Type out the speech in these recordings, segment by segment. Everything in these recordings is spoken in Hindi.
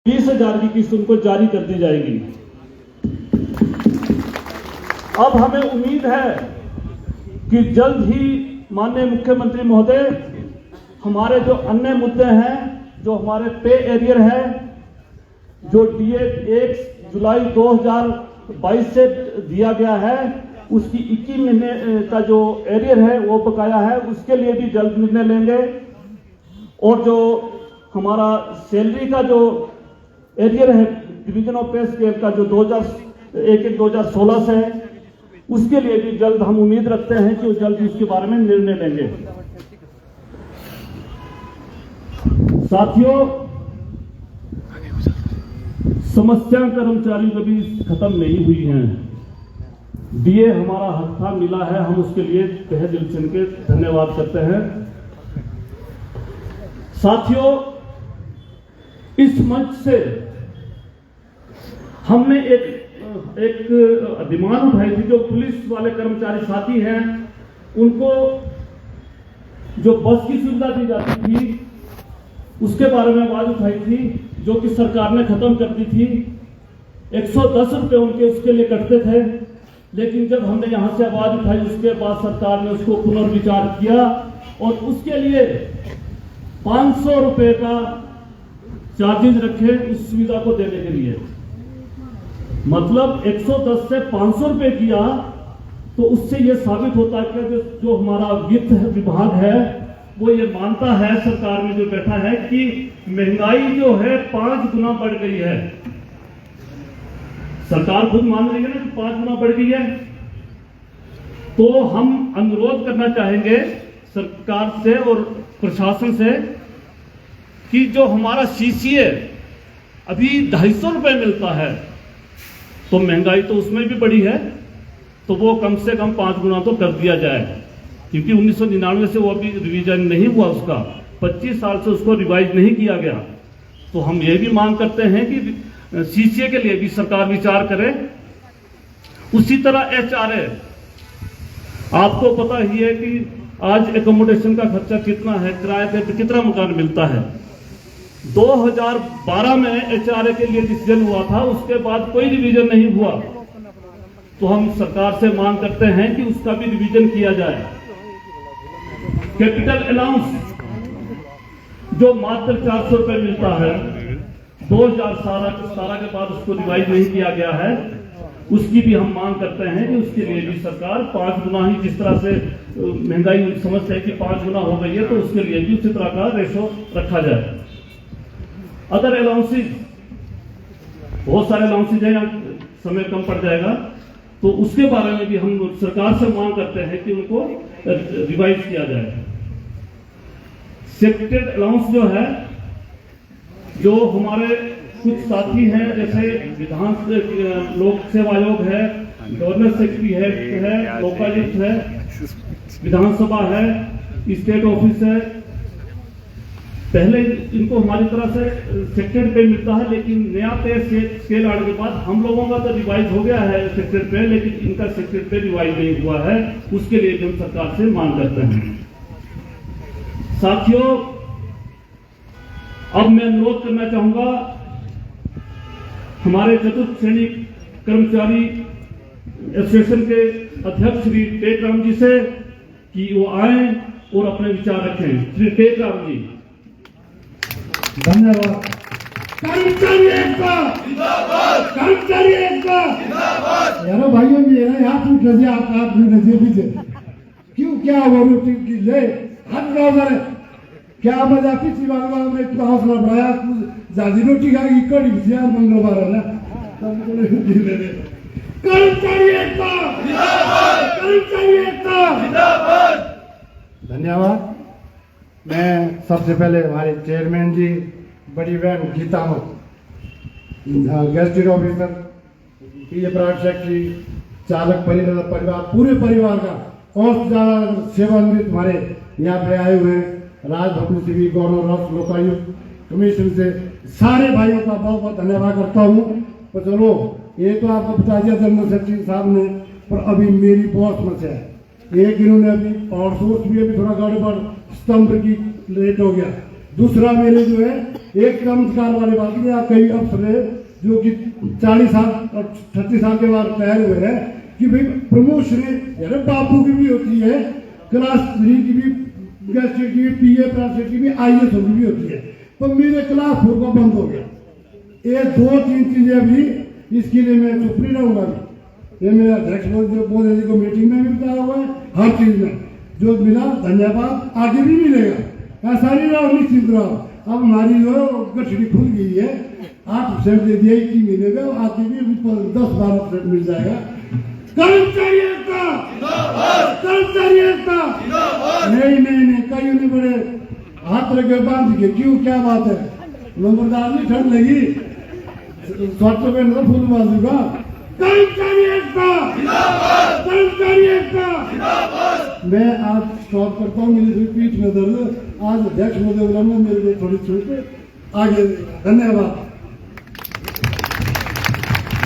20,000 की किस्त उनको जारी कर दी जाएगी। अब हमें उम्मीद है कि जल्द ही माननीय मुख्यमंत्री महोदय हमारे जो अन्य मुद्दे हैं, जो हमारे पे एरियर है, जो डीए 1 जुलाई 2022 से दिया गया है, उसकी 21 महीने का जो एरियर है वो बकाया है, उसके लिए भी जल्द निर्णय लेंगे। और जो हमारा सैलरी का जो एरियर है डिवीजन ऑफ पे स्केल का जो 2016 से है, उसके लिए भी जल्द हम उम्मीद रखते हैं कि जल्द उसके बारे में निर्णय लेंगे। साथियों, समस्या कर्मचारियों कभी खत्म नहीं हुई हैं। डीए हमारा हक था, मिला है, हम उसके लिए तहे दिल से इनके धन्यवाद करते हैं। साथियों, इस मंच से हमने एक डिमांड उठाई थी। जो पुलिस वाले कर्मचारी साथी हैं, उनको जो बस की सुविधा दी जाती थी उसके बारे में आवाज उठाई थी, जो कि सरकार ने खत्म कर दी थी। 110 रुपए उनके उसके लिए कटते थे, लेकिन जब हमने यहां से आवाज उठाई उसके बाद सरकार ने उसको पुनर्विचार किया और उसके लिए 500 रुपए का चार्जेस रखे उस सुविधा को देने के लिए। मतलब 110 से 500 रुपए किया, तो उससे यह साबित होता है कि जो हमारा वित्त विभाग है वो ये मानता है, सरकार में जो बैठा है, कि महंगाई जो है 5 गुना बढ़ गई है। सरकार खुद मान रही है ना कि 5 गुना बढ़ गई है। तो हम अनुरोध करना चाहेंगे सरकार से और प्रशासन से कि जो हमारा सीसीए अभी 250 रुपए मिलता है, तो महंगाई तो उसमें भी बढ़ी है, तो वो कम से कम 5 गुना तो कर दिया जाए, क्योंकि 1999 से वो अभी रिवीजन नहीं हुआ, उसका 25 साल से उसको रिवाइज नहीं किया गया। तो हम ये भी मांग करते हैं कि सीसीए के लिए भी सरकार विचार करे। उसी तरह एचआरए, आपको पता ही है कि आज एकोमोडेशन का खर्चा कितना है, किराए पे कितना मकान मिलता है। 2012 में एचआरए के लिए डिसीजन हुआ था, उसके बाद कोई रिवीजन नहीं हुआ। तो हम सरकार से मांग करते हैं कि उसका भी रिवीजन किया जाए। कैपिटल अलाउंस जो मात्र 400 रुपए मिलता है, 2017 के बाद उसको रिवाइज नहीं किया गया है, उसकी भी हम मांग करते हैं कि उसके लिए भी सरकार 5 गुना ही, जिस तरह से महंगाई समझते हैं कि 5 गुना हो गई है, तो उसके लिए भी उसी तरह का रेशो रखा जाए। अदर अलाउंसेज, बहुत सारे अलाउंसेज हैं, समय कम पड़ जाएगा, तो उसके बारे में भी हम सरकार से मांग करते हैं कि उनको रिवाइज किया जाए। सेक्रेटेड अलाउंस जो है, जो हमारे कुछ साथी हैं, जैसे विधान लोक सेवा आयोग है, गवर्नर सेक्रेटरी है, लोकायुक्त है, विधानसभा है, स्टेट ऑफिस है, पहले इनको हमारी तरह से सेक्रेटरी पे मिलता है, लेकिन नया पे स्केल आने के बाद हम लोगों का तो रिवाइज हो गया है सेक्रेटरी पे, लेकिन इनका सेक्रेटरी पे रिवाइज नहीं हुआ है। उसके लिए हम सरकार से मांग करते हैं। साथियों, अब मैं अनुरोध करना चाहूंगा हमारे चतुर्थ श्रेणी कर्मचारी एसोसिएशन के अध्यक्ष श्री टेकराम जी से कि वो आए और अपने विचार रखें। श्री टेकराम जी। धन्यवाद। कर्मचारी एकता जिंदाबाद, कर्मचारी एकता जिंदाबाद। यारो भाइयों भी है यहाँ पूछ रहे आप नजर पीछे क्यों, क्या हुआ रोटी की ले हाथ है, क्या मजा पिछली बार हमने इतना हौसला बढ़ाया, ज्यादा रोटी खाएगी कड़ी भुजिया मंगलवार है ना, कर्मचारी एकता जिंदाबाद, कर्मचारी एकता जिंदाबाद। धन्यवाद। मैं सबसे पहले हमारे चेयरमैन जी, बड़ी बहन गीता हो, गेस्टेड ऑफिसर, पीए प्राइवेट सेक्रेटरी, चालक परिवार, पूरे परिवार का और ज्यादा सेवानिवृत्त हमारे यहाँ पे आए हुए हैं, राजभवन से भी, गवर्नर ऑफ लोकायुक्त कमीशन से, सारे भाइयों का बहुत बहुत धन्यवाद करता हूँ। पर चलो ये तो आपको बता दिया जनरल सेक्रेटरी साहब ने, पर अभी मेरी बहुत समस्या है। एक इन्होंने अभी पावर सोर्स भी अभी थोड़ा गड़बड़, स्तंभ की लेट हो गया। दूसरा मेरे जो है एक चमत्कार वाली बात है, कई अफसर है जो कि 40 साल और 36 साल के बाद तैयार हुए हैं कि भाई प्रमोशन यानी बापू की भी होती है, क्लास 3 की भी, ग्रेजुएट की भी, PA प्राइवेट की भी, IAS की भी होती है, पर मेरे क्लास 4 का बंद हो गया। ये 2-3 चीजें अभी इसके लिए मैं चुप नहीं रहूंगा। ये मेरा अध्यक्ष मोदी जी को मीटिंग में भी बताया हुआ है, हर चीज में जो मिला धन्यवाद, आगे भी मिलेगा। ऐसा नहीं रहो, निश्चित रहो। अब हमारी जो गठड़ी खुल गई है, 8% दे दिया 21 महीने में, आगे भी 10-12% मिल जाएगा। कर्मचारी एकता, कर्मचारी एकता। नहीं, कई नहीं बड़े हाथ रखे बांध के, क्यों, क्या बात है, नंबरदार नहीं ठंड लगी, स्वास्थ्य में न फूल बांधूंगा। कर्मचारी एकता, कर्मचारी एकता। मैं आज स्टॉप करता हूँ, मेरी पीठ में दर्द, आज अध्यक्ष महोदय बुलाना, मेरे को थोड़ी छूट आगे। धन्यवाद।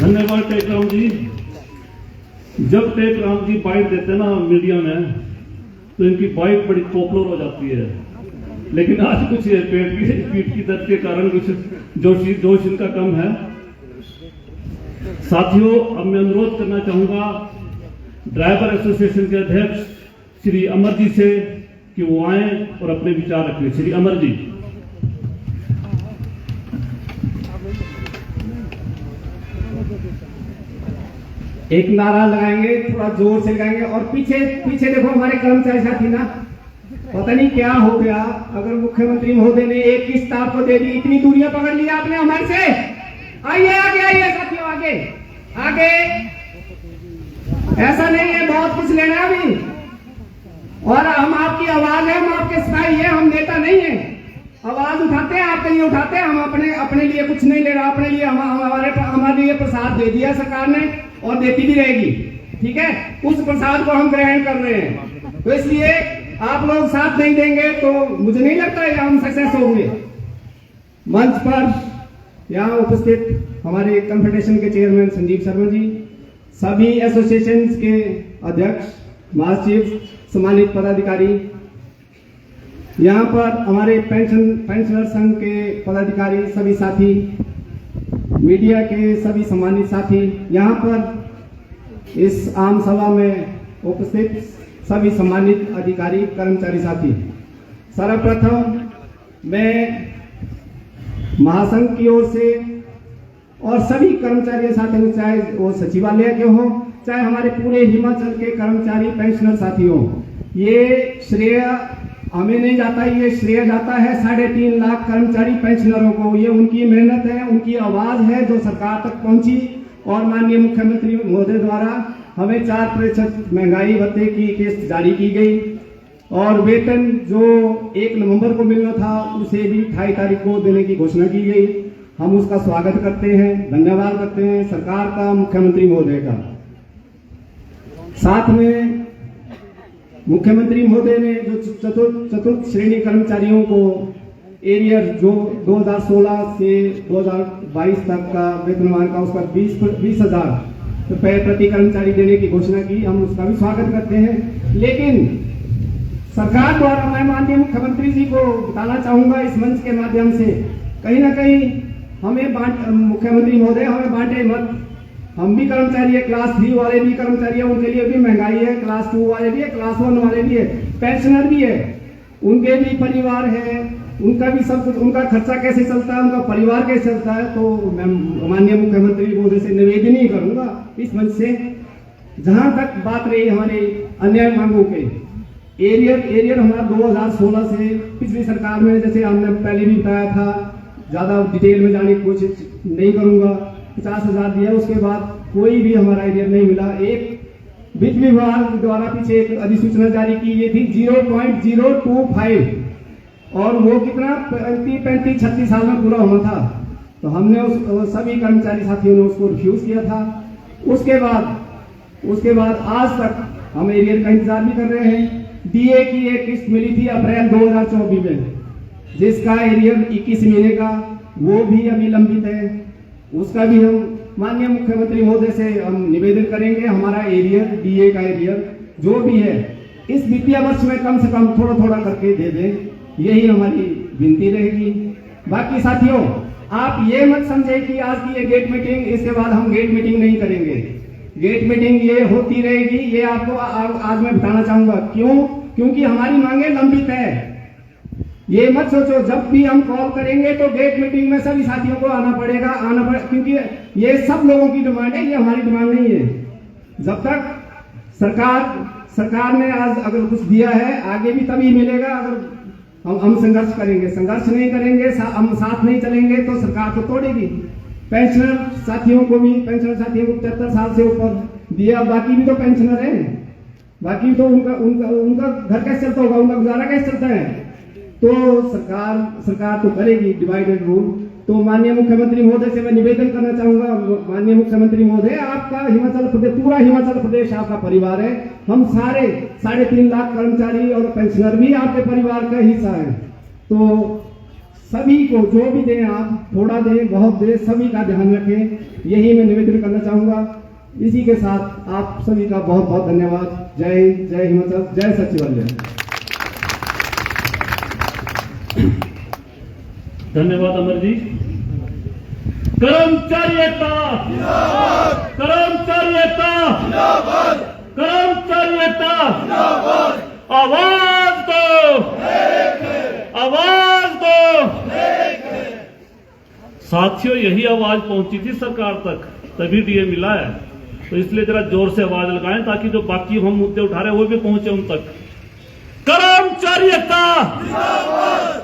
धन्यवाद टेकराम जी। जब टेकराम जी बाइट देते हैं ना मीडिया में, तो इनकी बाइट बड़ी पॉपुलर हो जाती है, लेकिन आज कुछ पीठ की दर्द के कारण कुछ जोश इनका कम है। साथियों, अब मैं अनुरोध करना चाहूंगा ड्राइवर एसोसिएशन के अध्यक्ष श्री अमर जी से कि वो आए और अपने विचार रखें। श्री अमर जी। एक नारा लगाएंगे, थोड़ा जोर से लगाएंगे, और पीछे पीछे देखो हमारे कर्मचारी साथी ना, पता नहीं क्या हो गया। अगर मुख्यमंत्री महोदय ने एक किस्त आपको दे दी, इतनी दूरियां पकड़ ली आपने हमारे से। आइए आगे, आइए साथियों, आगे आगे। ऐसा नहीं है, बहुत कुछ लेना है अभी, और हम आपकी आवाज है, हम आपके सिपाही है, हम नेता नहीं है। आवाज उठाते हैं, आपके लिए उठाते हैं, हम अपने लिए कुछ नहीं ले रहा, अपने लिए हमारे लिए प्रसाद दे दिया सरकार ने, और देती भी रहेगी, ठीक है। उस प्रसाद को हम ग्रहण कर रहे हैं, तो इसलिए आप लोग साथ नहीं देंगे तो मुझे नहीं लगता है हम सक्सेस होंगे। मंच पर यहाँ उपस्थित हमारे कन्फेडरेशन के चेयरमैन संजीव शर्मा जी, सभी एसोसिएशन के अध्यक्ष, महासचिव, सम्मानित पदाधिकारी, यहाँ पर हमारे पेंशनर संघ के पदाधिकारी, सभी साथी, मीडिया के सभी सम्मानित साथी, यहाँ पर इस आम सभा में उपस्थित सभी सम्मानित अधिकारी, कर्मचारी साथी, सर्वप्रथम मैं महासंघ की ओर से और सभी कर्मचारी साथियों, चाहे वो सचिवालय के हों, चाहे हमारे पूरे हिमाचल के कर्मचारी पेंशनर साथी हों, ये श्रेय हमें नहीं जाता, ये श्रेय जाता है 3.5 लाख कर्मचारी पेंशनरों को। ये उनकी मेहनत है, उनकी आवाज है जो सरकार तक पहुंची, और माननीय मुख्यमंत्री महोदय द्वारा हमें 4% महंगाई भत्ते की किस्त जारी की गई, और वेतन जो 1 नवंबर को मिलना था उसे भी 28 तारीख को देने की घोषणा की गई। हम उसका स्वागत करते हैं, धन्यवाद करते हैं सरकार का, मुख्यमंत्री महोदय का। साथ में मुख्यमंत्री महोदय ने जो चतुर्थ श्रेणी कर्मचारियों को एरियर जो 2016 से 2022 तक का वेतनमान का उसका 20,000 रुपए प्रति कर्मचारी देने की घोषणा की, हम उसका भी स्वागत करते हैं। लेकिन सरकार द्वारा मैं माननीय मुख्यमंत्री जी को बताना चाहूंगा इस मंच के माध्यम से, कहीं ना कहीं हमें मुख्यमंत्री महोदय हमें बांटे मत। हम भी कर्मचारी है, क्लास 3 वाले भी कर्मचारी है, उनके लिए भी महंगाई है, क्लास 2 वाले भी है, क्लास 1 वाले भी है, पेंशनर भी है, उनके भी परिवार है, उनका भी सब कुछ, उनका खर्चा कैसे चलता है, उनका परिवार कैसे चलता है। तो मैं माननीय मुख्यमंत्री महोदय से निवेदन ही करूंगा इस मंच से, जहां तक बात रही हमारे अन्य मांगों के, एरियर हमारा 2016 से पिछली सरकार में, जैसे हमने पहले भी बताया था, ज्यादा डिटेल में जाने की कोशिश नहीं करूंगा, 50,000 दिया, उसके बाद कोई भी हमारा एरियर नहीं मिला। एक वित्त विभाग द्वारा पीछे एक अधिसूचना जारी की गई थी 0.025, और वो कितना 35-36 साल में पूरा होना था, तो हमने उस सभी कर्मचारी साथियों ने उसको रिफ्यूज किया था। उसके बाद आज तक हम एरियर का इंतजार भी कर रहे हैं। डीए की एक किस्त मिली थी अप्रैल 2024 में, जिसका एरियर 21 महीने का, वो भी अभी लंबित है। उसका भी हम माननीय मुख्यमंत्री महोदय से हम निवेदन करेंगे, हमारा एरियर, डीए का एरियर जो भी है इस वित्तीय वर्ष में कम से कम थोड़ा थोड़ा करके दे दें, यही हमारी विनती रहेगी। बाकी साथियों, आप ये मत समझे कि आज की ये गेट मीटिंग, इसके बाद हम गेट मीटिंग नहीं करेंगे। गेट मीटिंग ये होती रहेगी, ये आपको आज मैं बताना चाहूंगा। क्यों? क्योंकि हमारी मांगे लंबित है। ये मत सोचो जब भी हम कॉल करेंगे तो गेट मीटिंग में सभी साथियों को आना पड़ेगा, क्योंकि ये सब लोगों की डिमांड है, ये हमारी डिमांड नहीं है। जब तक सरकार ने आज अगर कुछ दिया है, आगे भी तभी मिलेगा अगर हम संघर्ष करेंगे। संघर्ष नहीं करेंगे, हम साथ नहीं चलेंगे तो सरकार तो तोड़ेगी। पेंशनर साथियों को 75 साल से ऊपर दिया, बाकी भी तो पेंशनर हैं, बाकी तो उनका घर कैसे चलता होगा, उनका गुजारा कैसे चलता है। तो सरकार तो करेगी डिवाइडेड रूल। तो माननीय मुख्यमंत्री महोदय से मैं निवेदन करना चाहूंगा, माननीय मुख्यमंत्री महोदय, आपका हिमाचल प्रदेश, पूरा हिमाचल प्रदेश आपका परिवार है। हम सारे 3.5 लाख कर्मचारी और पेंशनर भी आपके परिवार का हिस्सा है। तो सभी को जो भी दें आप, थोड़ा दें बहुत दें, सभी का ध्यान रखें, यही मैं निवेदन करना चाहूंगा। इसी के साथ आप सभी का बहुत बहुत धन्यवाद। जय हिमाचल, जय सचिवालय। धन्यवाद अमर जी। कर्मचारी एकता, कर्मचारी एकता, कर्मचारी एकता, आवाज दो, आवाज दो। साथियों, यही आवाज पहुंची थी सरकार तक, तभी डीए मिला है। तो इसलिए जरा जोर से आवाज लगाएं ताकि जो बाकी हम मुद्दे उठा रहे हैं वो भी पहुंचे उन तक। कर्मचारी एकता,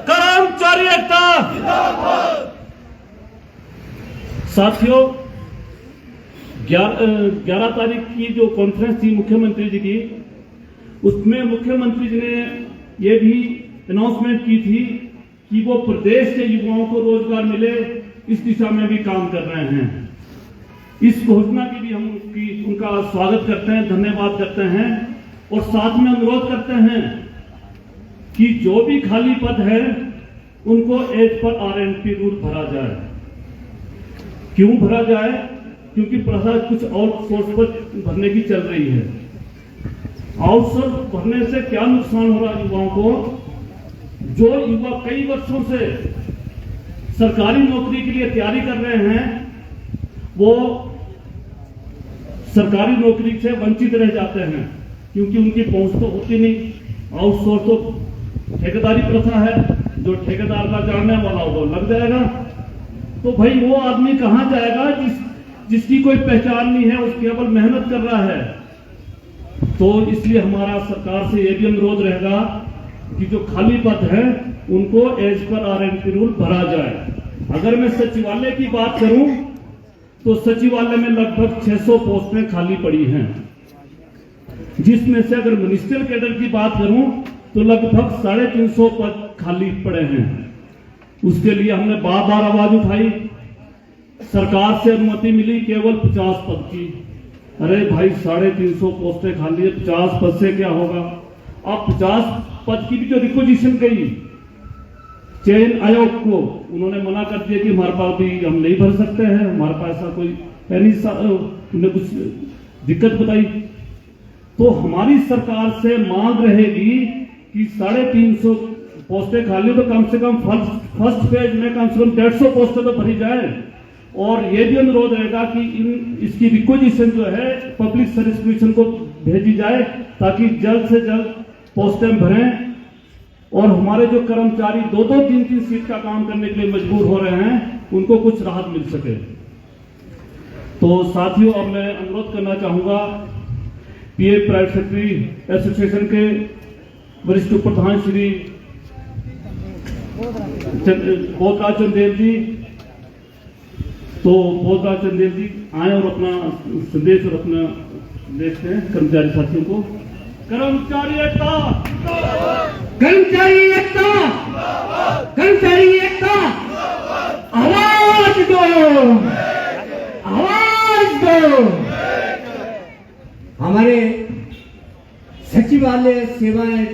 कर्मचारी एकता। साथियों, 11 तारीख की जो कॉन्फ्रेंस थी मुख्यमंत्री जी की, उसमें मुख्यमंत्री जी ने ये भी अनाउंसमेंट की थी कि वो प्रदेश के युवाओं को रोजगार मिले, इस दिशा में भी काम कर रहे हैं। इस घोषणा की भी हम उनका स्वागत करते हैं, धन्यवाद करते हैं और साथ में अनुरोध करते हैं कि जो भी खाली पद है उनको एज पर RNP रूल भरा जाए। क्यों भरा जाए? क्योंकि प्रशासन कुछ आउटसोर्स पर भरने की चल रही है। आउटसोर्स भरने से क्या नुकसान हो रहा है युवाओं को? जो युवा कई वर्षों से सरकारी नौकरी के लिए तैयारी कर रहे हैं, वो सरकारी नौकरी से वंचित रह जाते हैं क्योंकि उनकी पहुंच तो होती नहीं। आउटसोर्स तो ठेकेदारी प्रथा है, जो ठेकेदार का जानने वाला वो लग जाएगा। तो भाई वो आदमी कहां जाएगा जिसकी कोई पहचान नहीं है, उसकी केवल मेहनत कर रहा है। तो इसलिए हमारा सरकार से यह भी अनुरोध रहेगा कि जो खाली पद है उनको एज पर RNP रूल भरा जाए। अगर मैं सचिवालय की बात करूं तो सचिवालय में लगभग 600 पोस्टें खाली पड़ी हैं, जिसमें से अगर मिनिस्ट्रियल कैडर की बात करूं तो लगभग 350 पद खाली पड़े हैं। उसके लिए हमने बार बार आवाज उठाई, सरकार से अनुमति मिली केवल 50 पद की। अरे भाई 350 पोस्टें खाली है, 50 पद से क्या होगा? अब 50 पद की भी जो रिक्वेजिशन गई चयन आयोग को, उन्होंने मना कर दिया कि हमारे पास भी हम नहीं भर सकते हैं, हमारे पास ऐसा कोई उन्होंने कुछ दिक्कत बताई। तो हमारी सरकार से मांग रहेगी कि 350 पोस्टें खाली, तो कम से कम फर्स्ट फेज में कम से कम 150 पोस्टें तो भरी जाए। और यह भी अनुरोध रहेगा कि इसकी रिक्वेजिशन जो है पब्लिक सर्विस कमीशन को भेजी जाए ताकि जल्द से जल्द पोस्टें भरें और हमारे जो कर्मचारी 2-2, 3-3 सीट का काम करने के लिए मजबूर हो रहे हैं उनको कुछ राहत मिल सके। तो साथियों, अब मैं अनुरोध करना चाहूंगा PA प्राइवेट सेक्रेटरी एसोसिएशन के वरिष्ठ प्रधान श्री बोधराज चंदेल जी, तो बोधराज चंदेल जी आए और अपना संदेश और अपना देखते हैं कर्मचारी साथियों को। कर्मचारी एकता, कर्मचारी एकता, कर्मचारी एकता, आवाज दो, आवाज दो। हमारे सचिवालय सेवाएं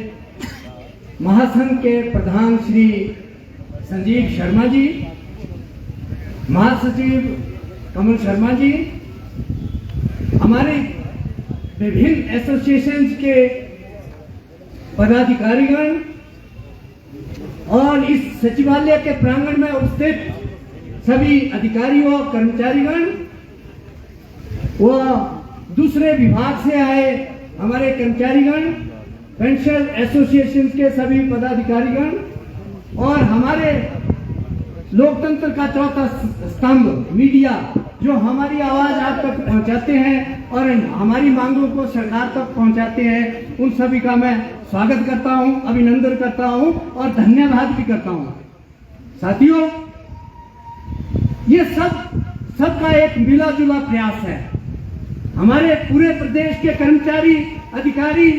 महासंघ के प्रधान श्री संजीव शर्मा जी, महासचिव कमल शर्मा जी, हमारे विभिन्न एसोसिएशंस के पदाधिकारीगण, और इस सचिवालय के प्रांगण में उपस्थित सभी अधिकारियों कर्मचारीगण व दूसरे विभाग से आए हमारे कर्मचारीगण, पेंशन एसोसिएशन के सभी पदाधिकारीगण और हमारे लोकतंत्र का चौथा स्तंभ मीडिया, जो हमारी आवाज आप तक पहुंचाते हैं और हमारी मांगों को सरकार तक पहुंचाते हैं, उन सभी का मैं स्वागत करता हूं, अभिनंदन करता हूं और धन्यवाद भी करता हूं। साथियों, ये सबका एक मिला जुला प्रयास है। हमारे पूरे प्रदेश के कर्मचारी अधिकारी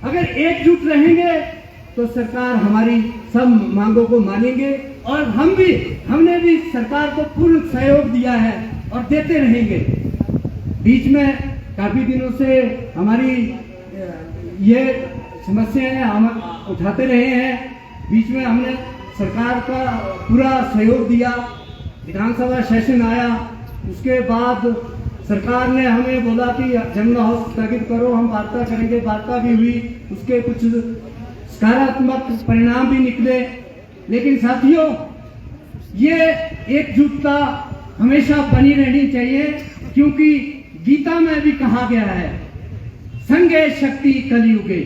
अगर एकजुट रहेंगे तो सरकार हमारी सब मांगों को मानेंगे और हमने भी सरकार को पूर्ण सहयोग दिया है और देते रहेंगे। बीच में काफी दिनों से हमारी ये समस्याएं हम उठाते रहे हैं। बीच में हमने सरकार का पूरा सहयोग दिया, विधानसभा सेशन आया, उसके बाद सरकार ने हमें बोला कि जंगल हाउस स्थगित करो, हम वार्ता करेंगे। वार्ता भी हुई, उसके कुछ सकारात्मक परिणाम भी निकले। लेकिन साथियों, ये एकजुटता हमेशा बनी रहनी चाहिए, क्योंकि गीता में भी कहा गया है, संघे शक्ति कलयुगे।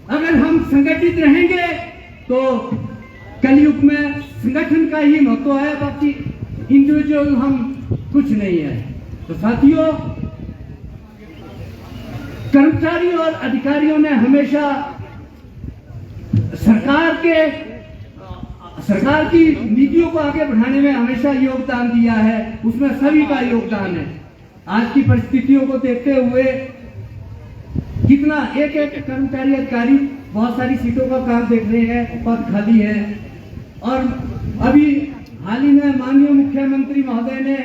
अगर हम संगठित रहेंगे तो कलयुग में संगठन का ही महत्व है, बाकी इंडिविजुअल हम कुछ नहीं है। तो साथियों, कर्मचारियों और अधिकारियों ने हमेशा सरकार की नीतियों को आगे बढ़ाने में हमेशा योगदान दिया है, उसमें सभी का योगदान है। आज की परिस्थितियों को देखते हुए कितना एक कर्मचारी अधिकारी बहुत सारी सीटों का काम देख रहे हैं, पद खाली है। और अभी हाल ही में माननीय मुख्यमंत्री महोदय ने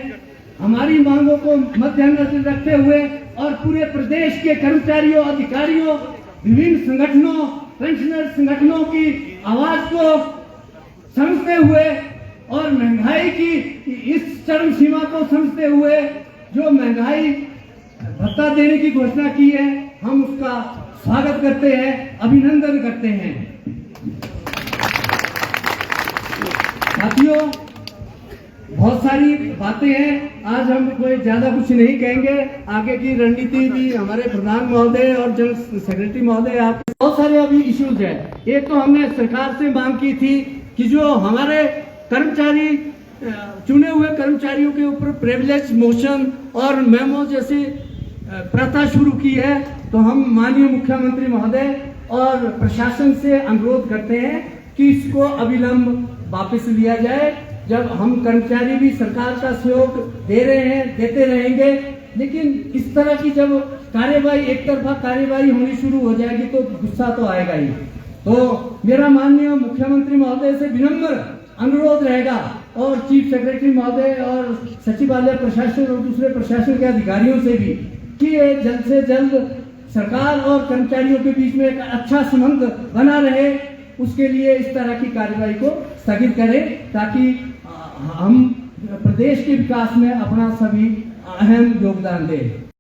हमारी मांगों को मद्देनजर रखते हुए और पूरे प्रदेश के कर्मचारियों, अधिकारियों, विभिन्न संगठनों, पेंशनर संगठनों की आवाज को समझते हुए और महंगाई की इस चरम सीमा को समझते हुए जो महंगाई भत्ता देने की घोषणा की है, हम उसका स्वागत करते हैं, अभिनंदन करते हैं। साथियों, बहुत सारी बातें हैं, आज हम कोई ज्यादा कुछ नहीं कहेंगे। आगे की रणनीति भी हमारे प्रधान महोदय और जनरल सेक्रेटरी महोदय, आप बहुत सारे अभी इश्यूज है। एक तो हमने सरकार से मांग की थी कि जो हमारे कर्मचारी, चुने हुए कर्मचारियों के ऊपर प्रिविलेज मोशन और मेमो जैसी प्रथा शुरू की है, तो हम माननीय मुख्यमंत्री महोदय और प्रशासन से अनुरोध करते हैं कि इसको अविलंब वापस लिया जाए। जब हम कर्मचारी भी सरकार का सहयोग दे रहे हैं, देते रहेंगे, लेकिन इस तरह की जब कार्यवाही, एक तरफा कार्यवाही होनी शुरू हो जाएगी तो गुस्सा तो आएगा ही। तो मेरा माननीय मुख्यमंत्री महोदय से विनम्र अनुरोध रहेगा और चीफ सेक्रेटरी महोदय और सचिवालय प्रशासन और दूसरे प्रशासन के अधिकारियों से भी कि ये जल्द से जल्द सरकार और कर्मचारियों के बीच में एक अच्छा संबंध बना रहे, उसके लिए इस तरह की कार्यवाही को स्थगित करें, ताकि हम प्रदेश के विकास में अपना सभी अहम योगदान दें।